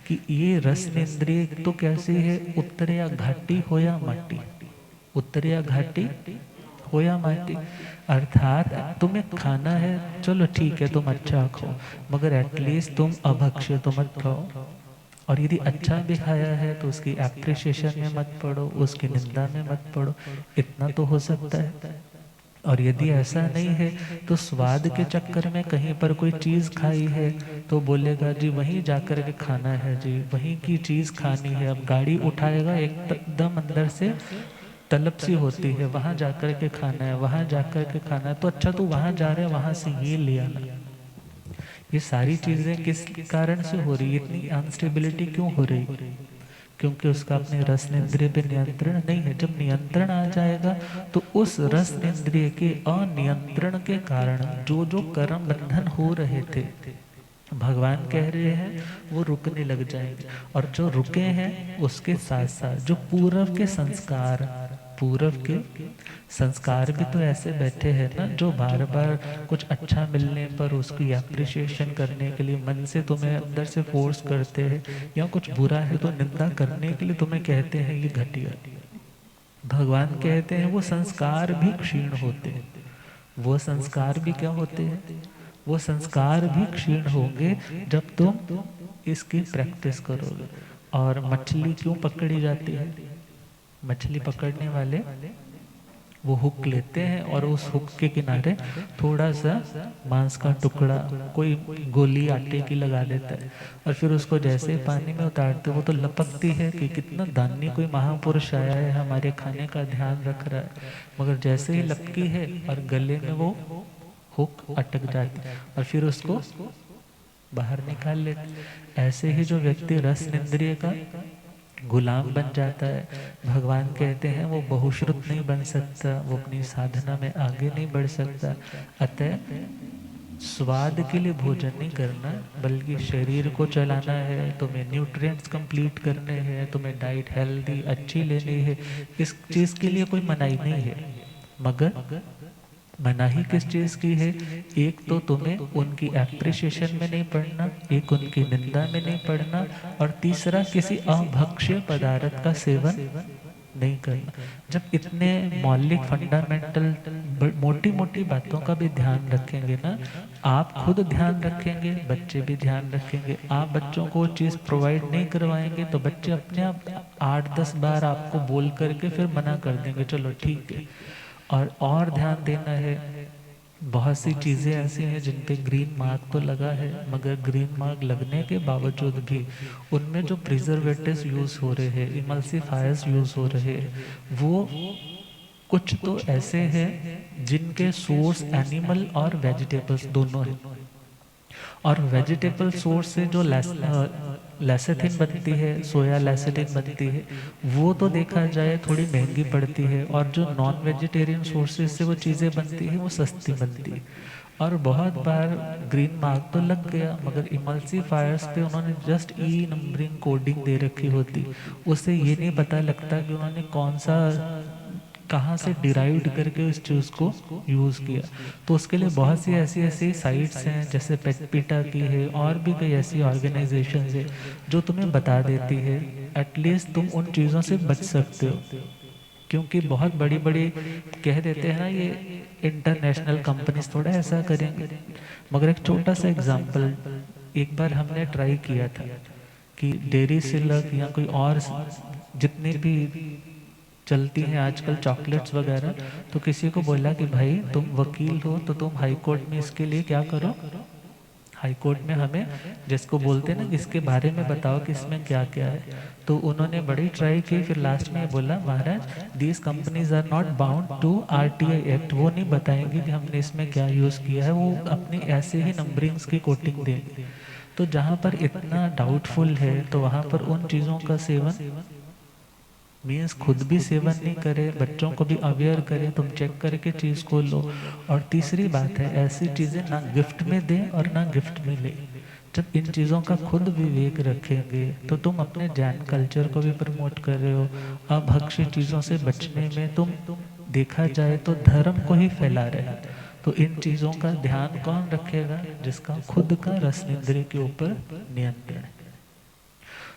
कि ये रस इंद्रिय तो कैसी है, उत्तर या घाटी हो या माटी, उत्तर या घाटी हो या माटी। अर्थात तुम्हें खाना है, चलो ठीक है तुम अच्छा खाओ, मगर एटलीस्ट तुम अभक्ष्य तो मत खाओ। और यदि अच्छा भी खाया है तो उसकी एप्रिसिएशन में मत पड़ो, उसकी निंदा में मत पड़ो। इतना तो हो सकता है। और यदि ऐसा नहीं है तो स्वाद के चक्कर में कहीं पर कोई चीज़ खाई है तो बोलेगा जी वहीं जाकर के खाना है, जी वहीं की चीज़ खानी है। अब गाड़ी उठाएगा एकदम अंदर से तलब सी होती है, वहाँ जाकर के खाना है, वहाँ जाकर के खाना है। तो अच्छा तू वहाँ जा रहे है, वहाँ से ये ले आना। ये सारी चीज़ें किस कारण से हो रही है, इतनी अनस्टेबिलिटी क्यों हो रही है? क्योंकि उसका अपने रस इंद्रिय पे नियंत्रण नहीं है। जब नियंत्रण आ जाएगा तो उस रस इंद्रिय के अनियंत्रण के कारण जो जो कर्म बंधन हो रहे थे, भगवान कह रहे हैं वो रुकने लग जाएंगे। और जो रुके हैं उसके साथ साथ जो पूर्व के संस्कार, पूर्व के संस्कार भी तो ऐसे बैठे हैं ना, जो बार बार कुछ अच्छा मिलने पर उसकी एप्रिसिएशन करने के लिए मन से तुम्हें अंदर से फोर्स करते हैं, या कुछ बुरा है तो निंदा करने के लिए तुम्हें कहते हैं ये घटिया। भगवान कहते हैं वो संस्कार भी क्षीण होते हैं। वो संस्कार भी क्या होते हैं? वो संस्कार भी क्षीण होंगे जब तुम इसकी प्रैक्टिस करोगे। और मछली क्यों पकड़ी जाती है? मछली पकड़ने वाले वो हुक लेते हैं और उस हुक के किनारे थोड़ा सा मांस का टुकड़ा, कोई गोली आटे की लगा देता है, और फिर उसको जैसे ही पानी में उतारते वो तो लपकती है कि कितना दानी कोई महापुरुष आया है, हमारे खाने का ध्यान रख रहा है। मगर जैसे ही लपकी है और गले में वो हुक अटक जाती है और फिर उसको बाहर निकाल लेते। ऐसे ही जो व्यक्ति रस इंद्रिय का गुलाम बन जाता है, भगवान कहते हैं वो बहुश्रुत नहीं बन सकता, वो अपनी साधना में आगे नहीं बढ़ सकता। अतः स्वाद के लिए भोजन नहीं करना, बल्कि शरीर को चलाना है, तुम्हें न्यूट्रिएंट्स कंप्लीट करने हैं, तुम्हें डाइट हेल्दी अच्छी लेनी है। इस चीज़ के लिए कोई मनाही नहीं है। मगर मनाही किस चीज़ की है? एक तो तुम्हें उनकी एप्रिसिएशन में नहीं पड़ना, एक उनकी निंदा में नहीं पड़ना, और तीसरा किसी अभक्ष्य पदार्थ का सेवन नहीं करना। जब इतने मौलिक फंडामेंटल मोटी मोटी बातों का भी ध्यान रखेंगे ना, आप खुद ध्यान रखेंगे, बच्चे भी ध्यान रखेंगे। आप बच्चों को चीज़ प्रोवाइड नहीं करवाएंगे तो बच्चे अपने आप 8-10 बार आपको बोल करके फिर मना कर देंगे, चलो ठीक है। और ध्यान देना है, बहुत सी चीज़ें ऐसी हैं जिन पे ग्रीन मार्क तो लगा है, मगर ग्रीन मार्क लगने के बावजूद भी उनमें जो प्रिजर्वेटिव्स यूज़ हो रहे हैं, इमल्सिफायर्स यूज़ हो रहे हैं, वो कुछ तो ऐसे हैं जिनके सोर्स एनिमल और वेजिटेबल्स दोनों हैं। और वेजिटेबल सोर्स से जो लेसेथिन बनती है, सोया लेसेथिन बनती है, वो तो देखा जाए थोड़ी महंगी पड़ती है, और जो नॉन वेजिटेरियन सोर्सेज से वो चीज़ें बनती है वो सस्ती बनती है। और बहुत बार ग्रीन मार्क तो लग गया, मगर इमल्सिफायर्स पे उन्होंने जस्ट ई नंबरिंग कोडिंग दे रखी होती, उससे ये नहीं पता लगता कि उन्होंने कौन सा कहाँ से डिराइव्ड करके इस चीज़ को यूज़ किया। तो उसके लिए बहुत सी ऐसी ऐसी साइट्स हैं, जैसे पेटपीटा की है, और भी कई ऐसी ऑर्गेनाइजेशंस है जो तुम्हें बता देती है। एटलीस्ट तुम उन चीज़ों से बच सकते हो, क्योंकि बहुत बड़ी बड़ी कह देते हैं ना ये इंटरनेशनल कंपनीज थोड़ा ऐसा करेंगे। मगर एक छोटा सा एग्जांपल, एक बार हमने ट्राई किया था कि डेयरी सिल्क या कोई और जितनी भी चलती हैं आजकल चॉकलेट्स वगैरह, तो किसी को बोला कि भाई तुम वकील हो तो तुम हाई कोर्ट में इसके लिए क्या करो, हाई कोर्ट में हमें जिसको बोलते हैं ना इसके बारे में बताओ कि इसमें क्या क्या है। तो उन्होंने बड़ी ट्राई की, फिर लास्ट में बोला महाराज these companies are not bound to RTI act, वो नहीं बताएंगे कि हमने इसमें क्या यूज़ किया है, वो अपनी ऐसे ही नंबरिंग्स की कोटिंग देंगे। तो जहाँ पर इतना डाउटफुल है तो वहाँ पर उन चीज़ों का सेवन मीन्स खुद भी सेवन नहीं करें, बच्चों को भी अवेयर करें, तुम चेक करके चीज़ को लो। और तीसरी बात है, ऐसी चीज़ें ना गिफ्ट में दें और ना गिफ्ट में लें। जब इन चीज़ों का खुद विवेक रखेंगे तो तुम अपने जैन कल्चर को भी प्रमोट कर रहे हो। अभक्ष्य चीज़ों से बचने में तुम देखा जाए तो धर्म को ही फैला रहे हैं। तो इन चीज़ों का ध्यान कौन रखेगा? जिसका खुद का रस इंद्रिय के ऊपर नियंत्रण है।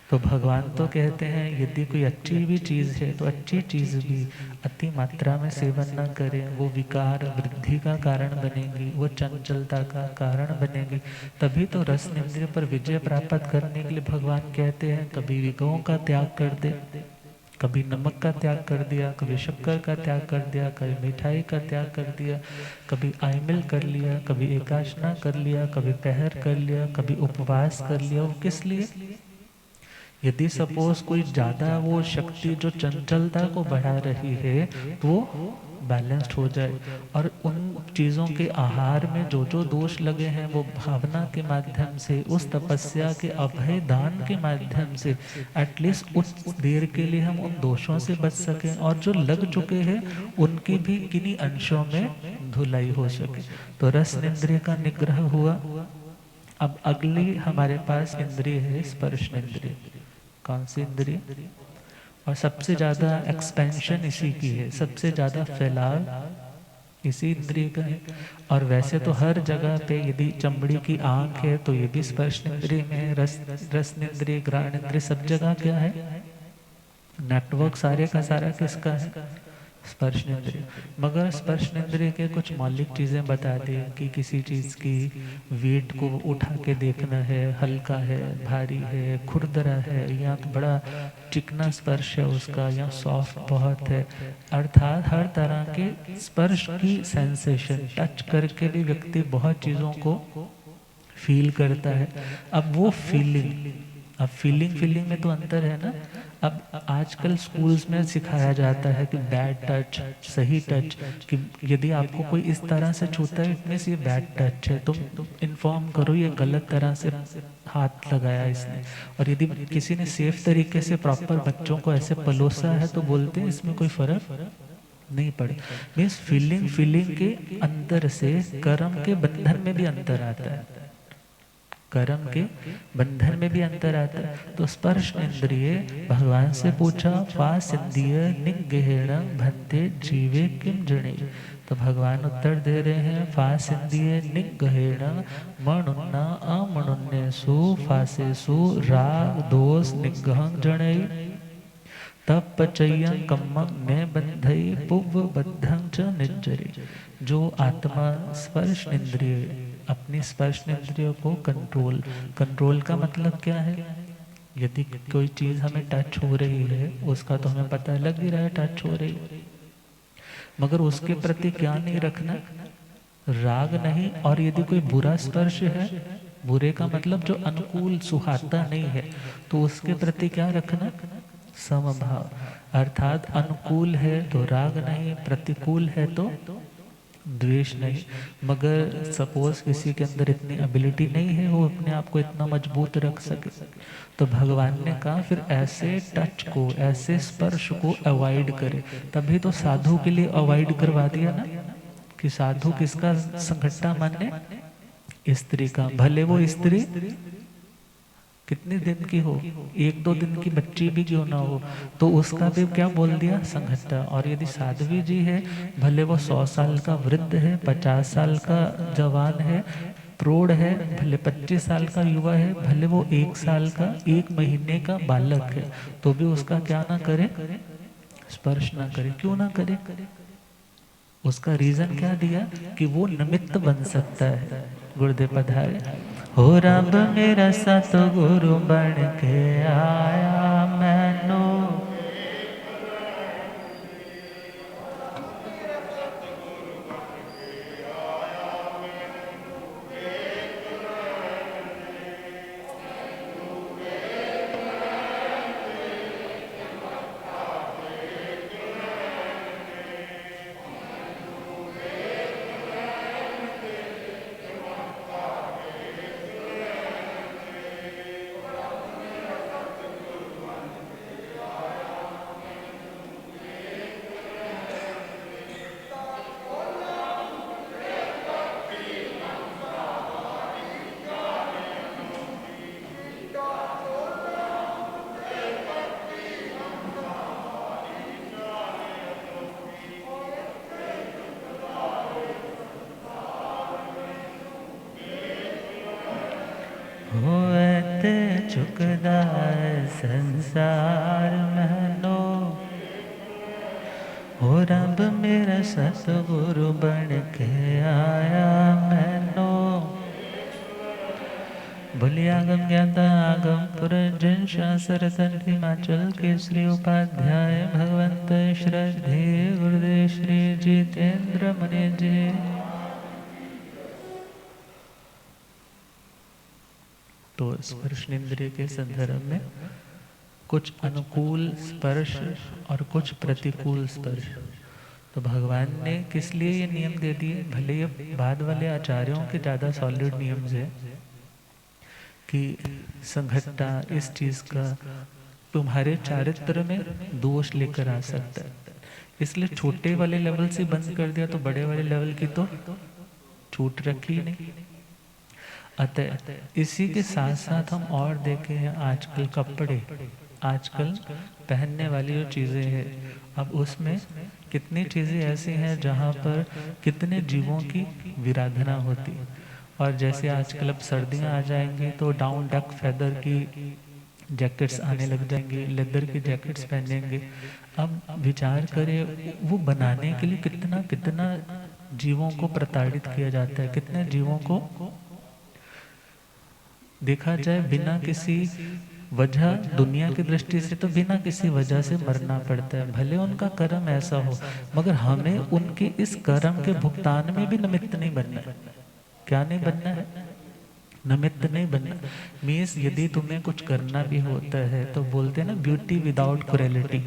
तो भगवान तो कहते हैं यदि कोई अच्छी भी चीज़ है तो अच्छी चीज़ भी अति मात्रा में सेवन न करें, वो विकार वृद्धि का कारण बनेगी, वो चंचलता का कारण बनेगी। तभी तो रस इंद्रिय पर विजय प्राप्त करने के लिए भगवान कहते हैं कभी विगों का त्याग कर दे, कभी नमक का त्याग कर दिया, कभी शक्कर का त्याग कर दिया, कभी मिठाई का त्याग कर दिया, कभी आइमिल कर लिया, कभी एकाशना कर लिया, कभी पहर कर लिया, कभी उपवास कर लिया। वो किस लिए? यदि सपोज कोई ज़्यादा वो शक्ति जो चंचलता को बढ़ा रही है तो वो बैलेंस्ड हो जाए, और उन चीज़ों के आहार में जो जो दोष लगे हैं वो भावना के माध्यम से, उस तपस्या के अभय दान के माध्यम से एटलीस्ट उस देर के लिए हम उन दोषों से बच सकें, और जो लग चुके हैं उनकी भी किन्हीं अंशों में धुलाई हो सके। तो रस इंद्रिय का निग्रह हुआ। अब अगली हमारे पास इंद्रिय है स्पर्श इंद्रिय। कौन सी इंद्रिय? और सबसे ज़्यादा एक्सपेंशन इसी की है, सबसे ज़्यादा फैलाव इसी इंद्रिय का है। और वैसे तो हर जगह पे यदि चमड़ी की आंख है तो ये भी स्पर्श इंद्रिय में है, रस इंद्रिय, घ्राण इंद्रिय, सब जगह क्या है? नेटवर्क सारे का सारा किसका है? स्पर्श इंद्रिय। मगर स्पर्श इंद्रिय के कुछ मौलिक चीज़ें बता दी कि किसी चीज़ की वेट को उठा के देखना है, हल्का है, भारी है, खुरदरा है, या तो बड़ा चिकना स्पर्श है उसका, या सॉफ्ट बहुत है। अर्थात हर तरह के स्पर्श की सेंसेशन टच करके भी व्यक्ति बहुत चीज़ों को फील करता है। अब वो फीलिंग, अब फीलिंग में तो अंतर है ना। अब आजकल स्कूल्स में सिखाया जाता है कि बैड टच, सही टच, कि यदि आपको कोई इस तरह से छूता है इट मींस ये बैड टच है, तुम इन्फॉर्म करो ये गलत तरह से हाथ लगाया इसने। और यदि किसी ने सेफ तरीके से प्रॉपर बच्चों को ऐसे पलोसा है तो बोलते हैं इसमें कोई फर्क नहीं पड़े। मीन्स फीलिंग के अंतर से कर्म के बंधन में भी अंतर आता है, कर्म के बंधन में भी अंतर आता है। तो स्पर्श इंद्रिय भगवान से पूछा, फास इंद्रिय निगहेण भंते जीवे किम जने। तो भगवान उत्तर दे रहे हैं, फास इंद्रिय निगहेण मणुन्ना अमणुन्नेसु फासेसु राग दोष निगहं जने तप पचयं कम्मं ने बंधई पुव बद्धं च निज्जरे। जो आत्मा स्पर्श इंद्रिय, अपनी स्पर्श इंद्रियों को कंट्रोल का मतलब क्या है? यदि कोई चीज हमें टच हो रही है उसका तो हमें पता लग ही रहा है टच हो रही, मगर उसके प्रति क्या नहीं रखना? राग नहीं। और यदि कोई बुरा स्पर्श है, बुरे का मतलब जो अनुकूल सुहाता नहीं है, तो उसके प्रति क्या रखना? समभाव। अर्थात अनुकूल है तो राग नहीं, प्रतिकूल है तो द्वेष नहीं। मगर सपोज किसी के अंदर इतनी एबिलिटी नहीं है वो अपने आप को इतना मजबूत रख सके, तो भगवान ने कहा फिर ऐसे टच को, ऐसे स्पर्श को अवॉइड करे। तभी तो साधु के लिए अवॉइड करवा दिया ना, कि साधु किसका संघट्टा माने? स्त्री का। भले वो स्त्री कितने दिन की हो, 1-2 दिन की बच्ची भी क्यों ना हो, तो उसका भी क्या बोल दिया? संघट्टा। और यदि साध्वी जी है, भले वो 100 साल का वृद्ध है, 50 साल का जवान है, प्रौढ़ है, भले 25 साल का युवा है, भले वो 1 साल का, 1 महीने का बालक है, तो भी उसका क्या ना करे? स्पर्श ना करे। क्यों ना करे? उसका रीजन क्या दिया? कि वो निमित्त बन सकता है। गुरुदेव पधारे। हो रब मेरा सतगुरु बन के आया मैनू, होते चुकदा संसार महनो, हो रब मेरा सतगुरु बन के आया मैनो। बोलिए आगम ज्ञाता आगम पुरुष जन शास्त्र तंत्र हिमाचल केसरी उपाध्याय भगवंत श्रद्धे गुरुदेव श्री जितेंद्र मुनि जी। तो स्पर्शेंद्रिय के संदर्भ में कुछ अनुकूल स्पर्श और कुछ प्रतिकूल स्पर्श। तो भगवान ने किस लिए ये नियम दे दिए? भले ये बाद वाले आचार्यों के ज़्यादा सॉलिड नियम्स है कि संघट्टा इस चीज़ का तुम्हारे चारित्र में दोष लेकर आ सकता है, इसलिए छोटे वाले लेवल से बंद कर दिया, तो बड़े वाले लेवल की तो छूट रखी ही नहीं। अतः इसी के साथ साथ हम और देखें हैं आजकल कपड़े, आजकल पहनने वाली जो चीज़ें हैं, अब उसमें कितनी चीज़ें ऐसी हैं जहाँ पर कितने जीवों की विराधना होती। और जैसे आजकल अब सर्दियाँ आ जाएंगी तो डाउन डक फेदर की जैकेट्स आने लग जाएंगे, लेदर की जैकेट्स पहनेंगे। अब विचार करें वो बनाने के लिए कितना कितना जीवों को प्रताड़ित किया जाता है, कितने जीवों को देखा जाए बिना किसी वजह, दुनिया की दृष्टि से तो बिना किसी वजह से मरना पड़ता है। भले उनका कर्म ऐसा हो, मगर हमें उनके इस कर्म के भुगतान में भी निमित्त नहीं बनना है। क्या नहीं बनना है? निमित्त नहीं बनना। मीन्स यदि तुम्हें कुछ करना भी होता है तो बोलते हैं ना, beauty without cruelty.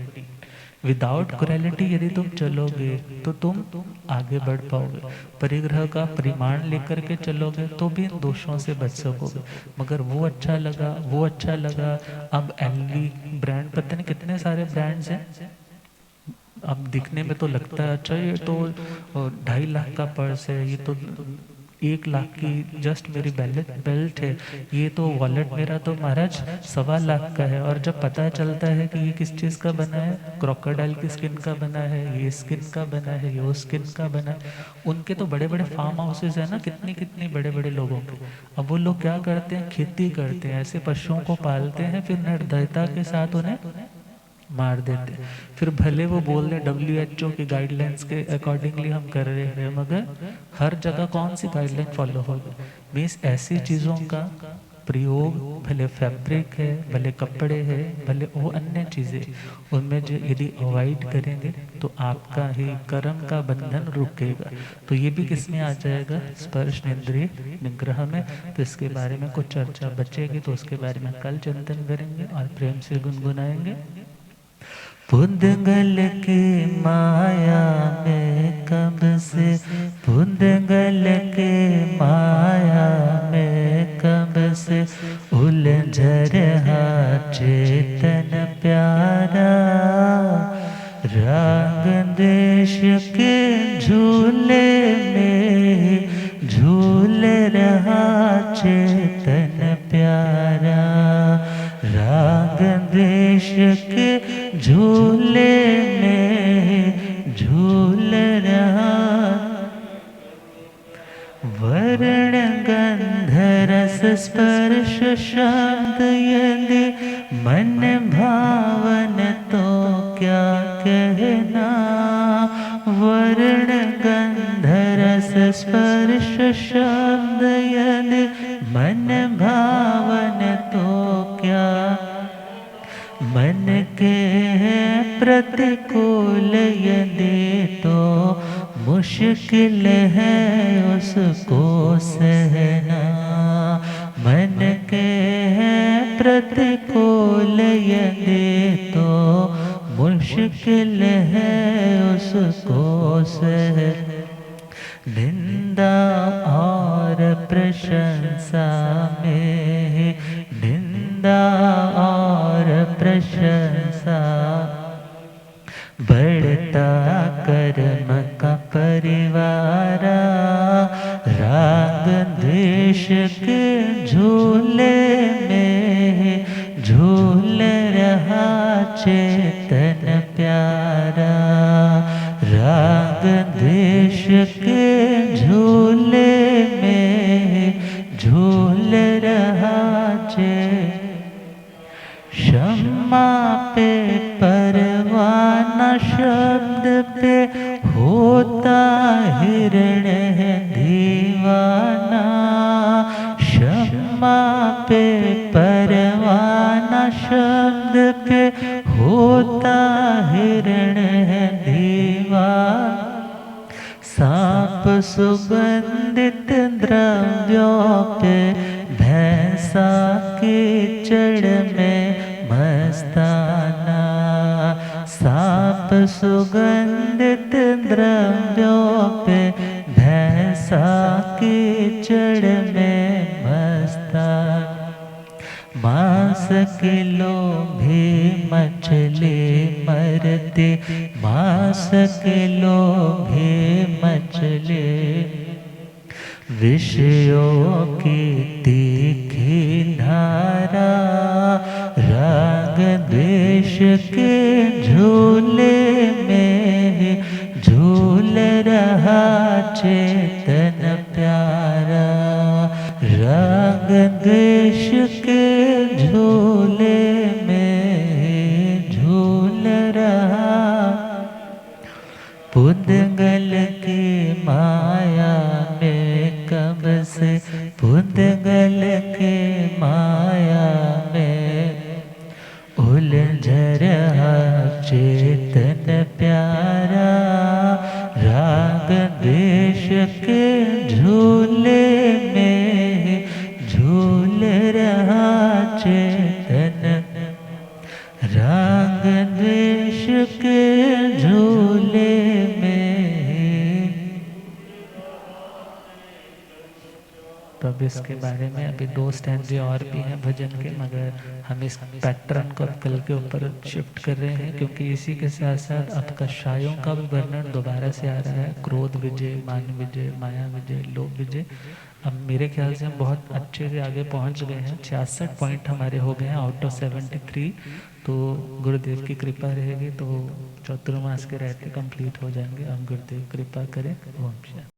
Without cruelty यदि तुम चलोगे तो तुम आगे बढ़ पाओगे। परिग्रह का परिमाण लेकर के चलोगे तो भी इन दोषों से बच सकोगे। मगर वो अच्छा लगा, वो अच्छा लगा। अब एलवी ब्रांड, पता नहीं कितने सारे ब्रांड्स हैं। अब दिखने में तो लगता है अच्छा ये तो 2.5 लाख का पर्स है, ये तो 1 लाख की जस्ट मेरी बेल्ट है, ये तो वॉलेट मेरा तो महाराज 1.25 लाख का है। और जब पता चलता है कि ये किस चीज़ का बना है, क्रोकोडाइल की स्किन का बना है, ये स्किन का बना है, ये स्किन का बना है। उनके तो बड़े बड़े फार्म हाउसेज है ना, कितनी कितनी बड़े बड़े लोगों के। अब वो लोग क्या करते हैं? खेती करते हैं, ऐसे पशुओं को पालते हैं, फिर निर्दयता के साथ उन्हें मार देते। फिर भले वो बोल रहे WHO की गाइडलाइंस के अकॉर्डिंगली हम कर रहे हैं, मगर हर जगह कौन सी गाइडलाइन फॉलो होगी? मीन्स ऐसी चीज़ों का प्रयोग, भले फैब्रिक है, भले कपड़े है, भले वो अन्य चीज़ें, उनमें जो यदि अवॉइड करेंगे तो आपका ही कर्म का बंधन रुकेगा। तो ये भी किस में आ जाएगा? स्पर्श इंद्रिय निग्रह में। तो इसके बारे में कुछ चर्चा बचेगी, तो उसके बारे में कल चिंतन करेंगे और प्रेम से गुनगुनाएंगे। पुद्गल की माया में कब से, पुद्गल के माया में कब से उलझ रहा चेतन प्यारा। राग देश के झूले में झूल रहा चेतन प्यारा। राग देश के झूले में झूल रहा। वर्ण गंध रस स्पर्श शब्द यदि मन भावन तो क्या कहना। वर्ण गंध रस स्पर्श शब्द यदि मन भावन तो क्या। मन के प्रतिकूल यदि तो मुश्किल है उसको सहना। मन के प्रतिकूल यदि तो मुश्किल है उसको सहना। निंदा और प्रशंसा में, निंदा और प्रशंसा बढ़ता कर्म का परिवारा। राग द्वेष के झूले में झूल रहा चेतन प्यारा। राग द्वेष के झूले में झूल रहा क्षमा पे परवाना शब्द पे होता हिरण दीवाना। क्षमा पे शब्द पे होता हिरण है दीवा, सांप सुगंधित द्रव्यों पे भैंसा कीचड़ में मस्ताना, सांप सुगंधित द्रव्यों पे भैंसा कीचड़ में मस्ताना, मांस के लोभी मछली मरती, मांस के लोभी मछली, विषयों की तीखी धारा, राग द्वेष के झूले में झूल रहा चेतन प्यारा, राग द्वेष के झूले में झूल रहा, पुद्गल की माया में कब से, पुद्गल के माया में उलझ रहा चेतन प्यारा, राग द्वेष के झूले में झूल रहा चेतन, राग द्वेष के झूले में। तो अब इसके बारे में अभी 2 स्टैंजे और भी हैं भजन के, मगर हम इस पैटर्न को कल के ऊपर शिफ्ट कर रहे हैं, क्योंकि इसी के साथ साथ अब कषायों का भी वर्णन दोबारा से आ रहा है, क्रोध विजय, मान विजय, माया विजय, लोभ विजय। अब मेरे ख्याल से हम बहुत अच्छे से आगे पहुंच गए हैं, 66 पॉइंट हमारे हो गए हैं आउट ऑफ 73। तो गुरुदेव की कृपा रहेगी तो चतुर्मास के रहते कंप्लीट हो जाएंगे। अब गुरुदेव कृपा करें। ओम शांति।